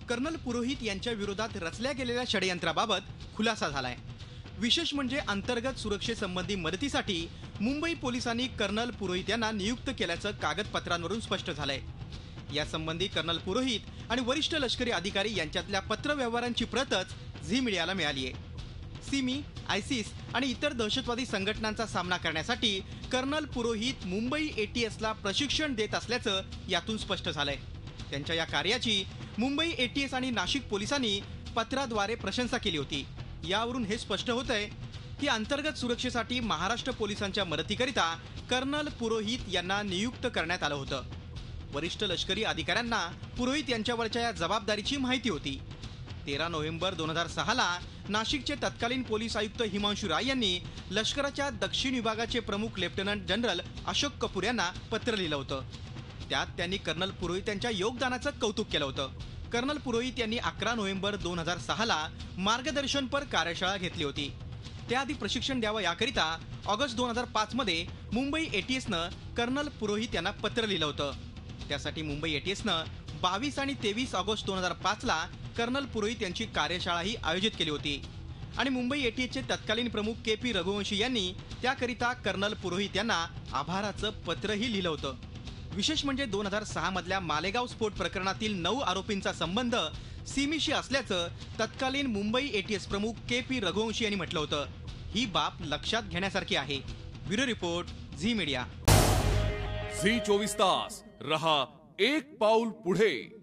Colonel पुरोहित यांच्या विरोधात रचल्या गेलेल्या षडयंत्राबाबत खुलासा झालाय। विशेष म्हणजे अंतर्गत सुरक्षेसंबंधी मदतीसाठी मुंबई पोलिसांनी कर्नल पुरोहित यांना नियुक्त केल्याचं कागदपत्रांवरून स्पष्ट झालंय। यासंबंधी कर्नल पुरोहित आणि वरिष्ठ लष्करी अधिकारी यांच्यातल्या पत्रव्यवहारांची प्रतच झी मीडियाला मिळाली आहे। सिमी, आयसिस आणि इतर दहशतवादी संघटनांचा सामना करण्यासाठी कर्नल पुरोहित मुंबई एटीएसला प्रशिक्षण देत असल्याचं यातून स्पष्ट झालंय। त्यांच्या या कार्याची मुंबई एटीएस आणि नाशिक पोलिसांनी पत्राद्वारे प्रशंसा केली होती। यावरून हे स्पष्ट होतंय की अंतर्गत सुरक्षेसाठी महाराष्ट्र पोलिसांच्या मदतीकरिता कर्नल पुरोहित यांना नियुक्त करण्यात आलं होतं। वरिष्ठ लष्करी अधिकाऱ्यांना पुरोहित यांच्यावरच्या या जबाबदारीची माहिती होती। 13 नोव्हेंबर 2006ला नाशिकचे तत्कालीन पोलीस आयुक्त हिमांशु राय यांनी लष्कराच्या दक्षिण विभागाचे प्रमुख लेफ्टनंट जनरल अशोक कपूर यांना पत्र लिहिलं होतं। त्यात त्यांनी कर्नल पुरोहित यांच्या योगदानाचं कौतुक केलं होतं। कर्नल पुरोहित यांनी 11 नोव्हेंबर 2006ला मार्गदर्शनपर कार्यशाळा घेतली होती। त्याआधी प्रशिक्षण द्यावं याकरिता ऑगस्ट 2005 मध्ये मुंबई एटीएसनं कर्नल पुरोहित यांना पत्र लिहिलं होतं। त्यासाठी मुंबई एटीएसनं 22 आणि 23 ऑगस्ट 2005ला कर्नल पुरोहित यांची कार्यशाळाही आयोजित केली होती आणि मुंबई एटीएसचे तत्कालीन प्रमुख KP रघुवंशी यांनी त्याकरिता कर्नल पुरोहित यांना आभाराचं पत्रही लिहिलं होतं। विशेष म्हणजे 2006 मधल्या मालेगाव स्फोट प्रकरणातील 9 आरोपींचा संबंध सिमीशी असल्याचं तत्कालीन मुंबई एटीएस प्रमुख KP रघुवंशी यांनी म्हटलं होतं। ही बाब लक्षात घेण्यासारखी आहे। Bureau report, Zee Media. Zee 24 तास रहा एक पाऊल पुढे।